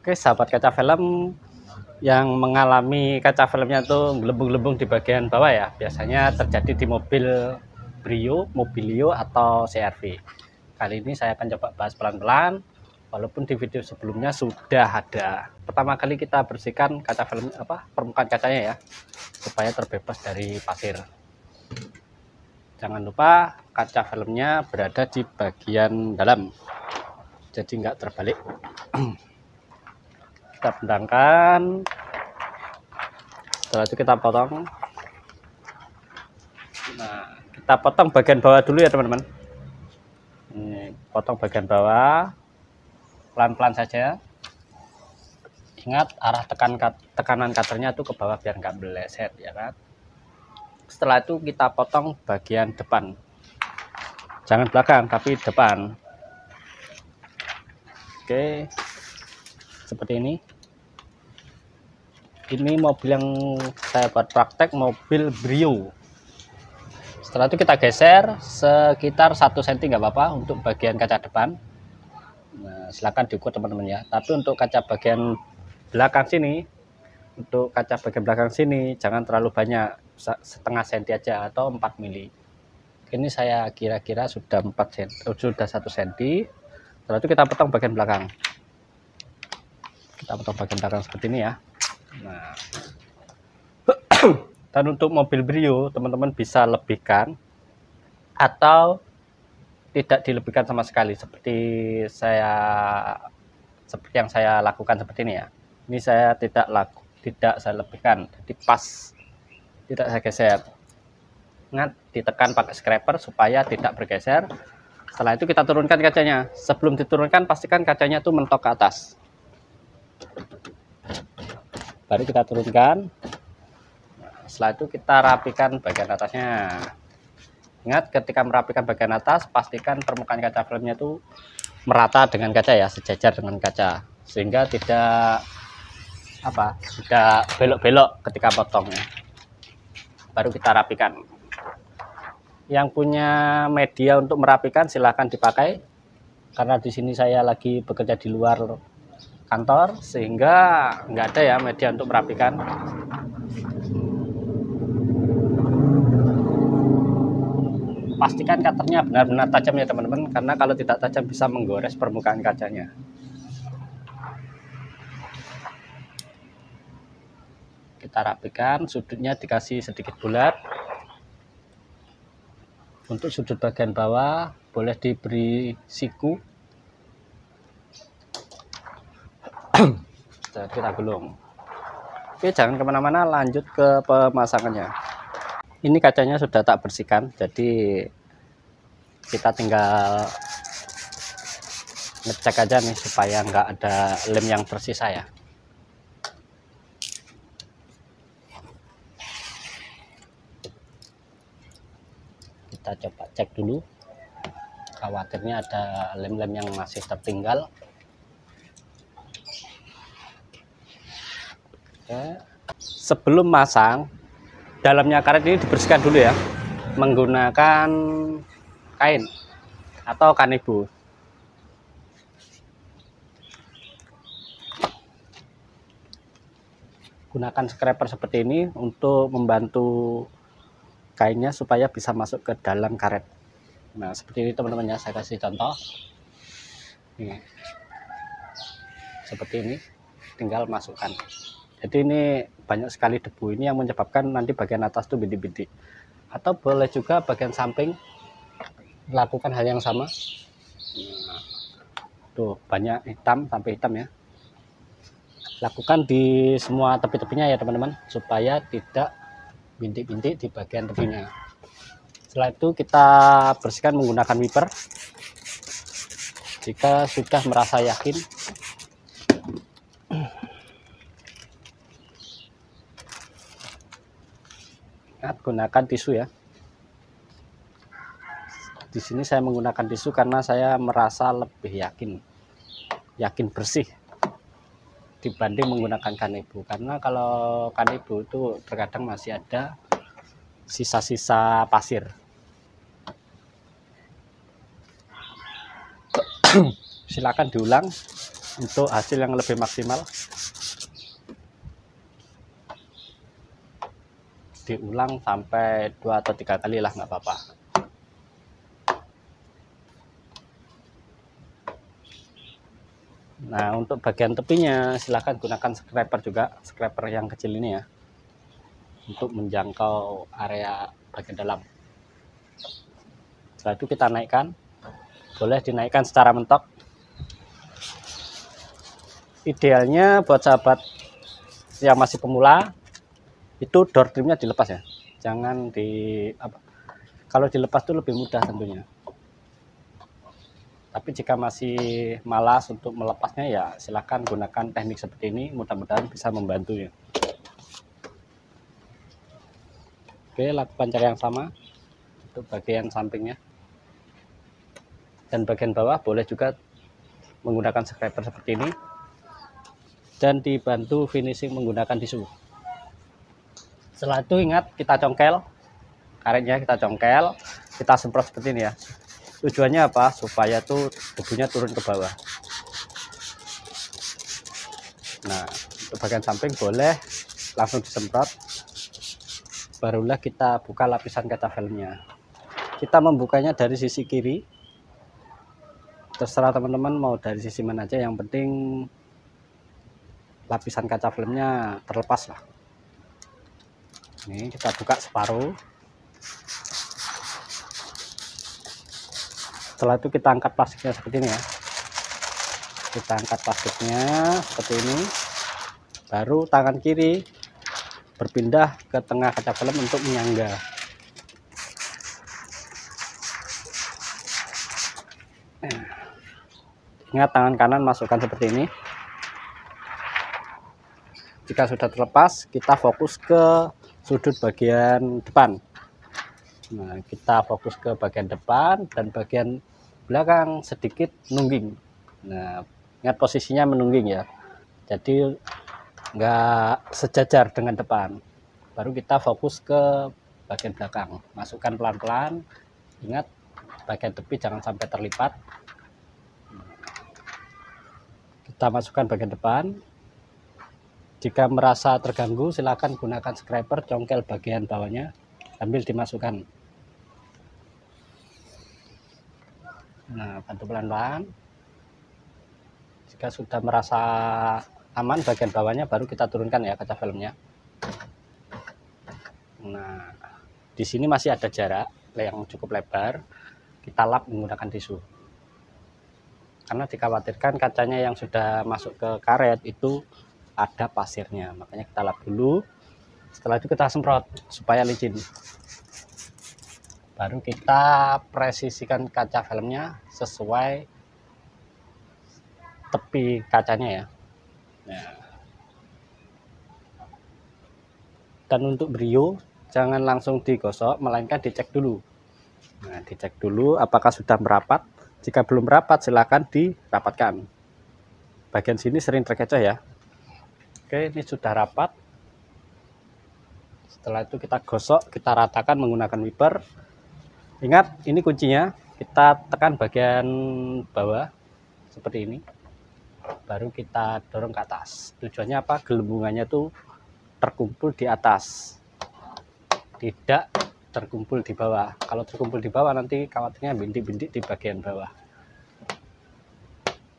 Oke, sahabat kaca film yang mengalami kaca filmnya tuh gelembung-gelembung di bagian bawah ya, biasanya terjadi di mobil Brio, Mobilio atau CR-V. Kali ini saya akan coba bahas pelan-pelan, walaupun di video sebelumnya sudah ada. Pertama kali kita bersihkan kaca film permukaan kacanya ya, supaya terbebas dari pasir. Jangan lupa kaca filmnya berada di bagian dalam, jadi nggak terbalik. Kita bendangkan, setelah itu kita potong. Nah, kita potong bagian bawah dulu ya teman-teman. Ini potong bagian bawah pelan-pelan saja. Ingat arah tekanan cutternya itu ke bawah biar nggak meleset ya kan. Setelah itu kita potong bagian depan, jangan belakang tapi depan. Oke, seperti ini. Ini mobil yang saya buat praktek, mobil Brio. Setelah itu kita geser sekitar 1 cm nggak apa-apa untuk bagian kaca depan. Nah, silakan diukur teman-teman ya. Tapi untuk kaca bagian belakang sini, jangan terlalu banyak, setengah senti aja atau 4 mili. Ini saya kira-kira sudah 1 cm. Setelah itu kita potong bagian belakang. Kita potong bagian belakang seperti ini ya. Nah, dan untuk mobil Brio teman-teman bisa lebihkan atau tidak dilebihkan sama sekali, seperti yang saya lakukan seperti ini ya. Ini saya tidak saya lebihkan, jadi pas, tidak saya geser. Ingat ditekan pakai scraper supaya tidak bergeser. Setelah itu kita turunkan kacanya. Sebelum diturunkan pastikan kacanya tuh mentok ke atas, baru kita turunkan. Setelah itu kita rapikan bagian atasnya. Ingat ketika merapikan bagian atas, pastikan permukaan kaca filmnya itu merata dengan kaca ya, sejajar dengan kaca, sehingga tidak belok-belok ketika potongnya. Baru kita rapikan. Yang punya media untuk merapikan silahkan dipakai, karena di sini saya lagi bekerja di luar kantor sehingga nggak ada ya media untuk merapikan. Pastikan cutternya benar-benar tajam ya teman-teman, karena kalau tidak tajam bisa menggores permukaan kacanya. Kita rapikan, sudutnya dikasih sedikit bulat. Untuk sudut bagian bawah boleh diberi siku. Kita gulung. Oke, jangan kemana-mana, lanjut ke pemasangannya. Ini kacanya sudah tak bersihkan, jadi kita tinggal ngecek aja nih supaya nggak ada lem yang tersisa ya. Kita coba cek dulu, khawatirnya ada lem-lem yang masih tertinggal. Oke. Sebelum masang, dalamnya karet ini dibersihkan dulu ya, menggunakan kain atau kanibu. Gunakan scraper seperti ini untuk membantu kainnya supaya bisa masuk ke dalam karet. Nah, seperti ini teman-teman ya, saya kasih contoh. Nih, seperti ini, tinggal masukkan. Jadi ini banyak sekali debu, ini yang menyebabkan nanti bagian atas tuh bintik-bintik. Atau boleh juga bagian samping lakukan hal yang sama. Nah, tuh banyak hitam sampai hitam ya. Lakukan di semua tepi-tepinya ya teman-teman, supaya tidak bintik-bintik di bagian tepinya. Setelah itu kita bersihkan menggunakan wiper. Jika sudah merasa yakin, gunakan tisu ya. Di sini saya menggunakan tisu karena saya merasa lebih yakin bersih dibanding menggunakan kanibu. Karena kalau kanibu itu terkadang masih ada sisa-sisa pasir. Silakan diulang untuk hasil yang lebih maksimal. Diulang sampai 2 atau 3 kali lah, nggak apa-apa. Nah, untuk bagian tepinya silahkan gunakan scraper juga, scraper yang kecil ini ya, untuk menjangkau area bagian dalam. Setelah itu kita naikkan, boleh dinaikkan secara mentok. Idealnya buat sahabat yang masih pemula, itu door trimnya dilepas ya, jangan kalau dilepas itu lebih mudah tentunya. Tapi jika masih malas untuk melepasnya ya silahkan gunakan teknik seperti ini, mudah-mudahan bisa membantu ya. Oke, lakukan cara yang sama untuk bagian sampingnya. Dan bagian bawah boleh juga menggunakan scraper seperti ini. Dan dibantu finishing menggunakan tisu. Setelah itu ingat kita congkel, karetnya kita congkel, kita semprot seperti ini ya. Tujuannya apa? Supaya tuh debunya turun ke bawah. Nah, untuk bagian samping boleh langsung disemprot. Barulah kita buka lapisan kaca filmnya. Kita membukanya dari sisi kiri. Terserah teman-teman mau dari sisi mana aja, yang penting lapisan kaca filmnya terlepas lah. Ini kita buka separuh. Setelah itu kita angkat plastiknya seperti ini ya. Kita angkat plastiknya seperti ini. Baru tangan kiri berpindah ke tengah kaca film untuk menyangga. Ingat, tangan kanan masukkan seperti ini. Jika sudah terlepas, kita fokus ke sudut bagian depan. Nah, kita fokus ke bagian depan dan bagian belakang sedikit nungging. Nah, ingat posisinya menungging ya. Jadi nggak sejajar dengan depan. Baru kita fokus ke bagian belakang. Masukkan pelan-pelan. Ingat, bagian tepi jangan sampai terlipat. Kita masukkan bagian depan. Jika merasa terganggu, silakan gunakan scraper, congkel bagian bawahnya sambil dimasukkan. Nah, bantu pelan-pelan. Jika sudah merasa aman bagian bawahnya, baru kita turunkan ya kaca filmnya. Nah, di sini masih ada jarak yang cukup lebar. Kita lap menggunakan tisu. Karena dikhawatirkan kacanya yang sudah masuk ke karet itu ada pasirnya, makanya kita lap dulu. Setelah itu kita semprot supaya licin. Baru kita presisikan kaca filmnya sesuai tepi kacanya ya. Nah. Dan untuk Brio jangan langsung digosok, melainkan dicek dulu. Nah, dicek dulu apakah sudah merapat. Jika belum merapat, silakan dirapatkan. Bagian sini sering terkecoh ya. Oke, ini sudah rapat. Setelah itu kita gosok, kita ratakan menggunakan wiper. Ingat, ini kuncinya. Kita tekan bagian bawah seperti ini. Baru kita dorong ke atas. Tujuannya apa? Gelembungannya tuh terkumpul di atas, tidak terkumpul di bawah. Kalau terkumpul di bawah nanti khawatirnya bintik-bintik di bagian bawah.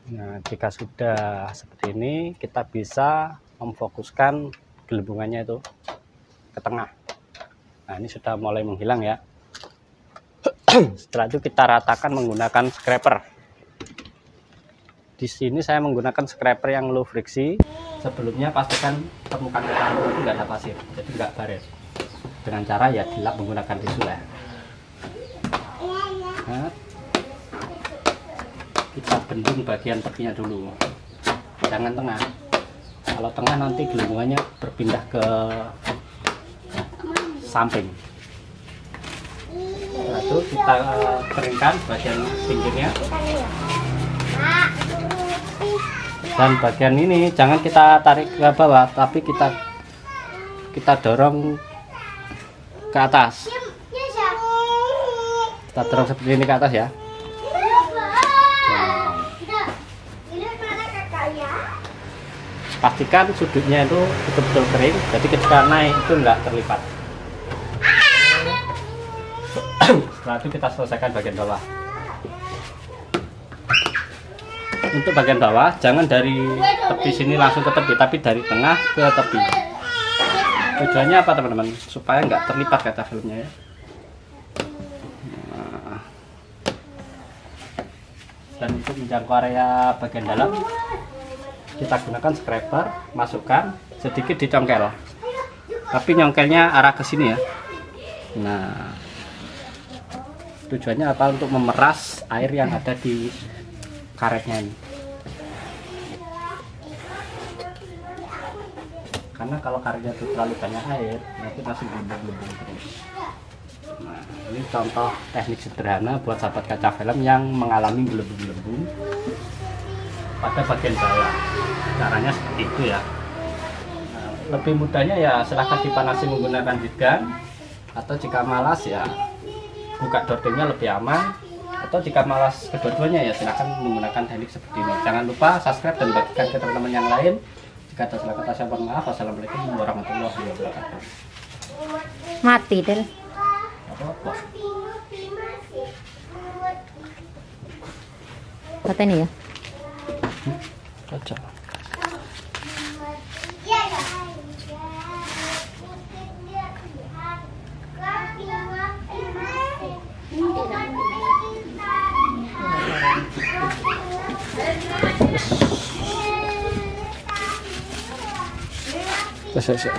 Nah, jika sudah seperti ini, kita bisa memfokuskan gelembungannya itu ke tengah. Nah, ini sudah mulai menghilang ya. Setelah itu kita ratakan menggunakan scraper. Di sini saya menggunakan scraper yang low friksi. Sebelumnya pastikan temukan itu nggak ada pasir, jadi nggak baret. Dengan cara ya dilap menggunakan tisu lah. Nah, kita bendung bagian tepinya dulu, jangan tengah. Kalau tengah nanti gelembungannya berpindah ke samping. Setelah itu kita keringkan bagian pinggirnya. Dan bagian ini jangan kita tarik ke bawah, tapi kita dorong ke atas. Kita dorong seperti ini ke atas ya. pastikan sudutnya itu betul-betul kering, jadi ketika naik itu enggak terlipat. Setelah itu kita selesaikan bagian bawah. Untuk bagian bawah jangan dari tepi sini langsung ke tepi, tapi dari tengah ke tepi. Tujuannya apa teman-teman? Supaya nggak terlipat kaca filmnya ya. Nah. Dan untuk menjangkau area bagian dalam kita gunakan scraper, masukkan sedikit dicongkel, tapi nyongkelnya arah ke sini ya. Nah, tujuannya apa? Untuk memeras air yang ada di karetnya ini. Karena kalau karetnya itu terlalu banyak air, nanti masih gelembung-gelembung terus. Nah, ini contoh teknik sederhana buat sahabat kaca film yang mengalami gelembung-gelembung pada bagian bawah. Caranya seperti itu ya. Nah, lebih mudahnya ya silahkan dipanasi menggunakan heat gun, atau jika malas ya buka dordengnya lebih aman, atau jika malas kedua-duanya ya silahkan menggunakan teknik seperti ini. Jangan lupa subscribe dan bagikan ke teman-teman yang lain. Jika ada salah kata saya mohon maaf. Wassalamualaikum warahmatullahi wabarakatuh. Mati Del. Apa-apa. Kata ini ya. Cocok. Selesai.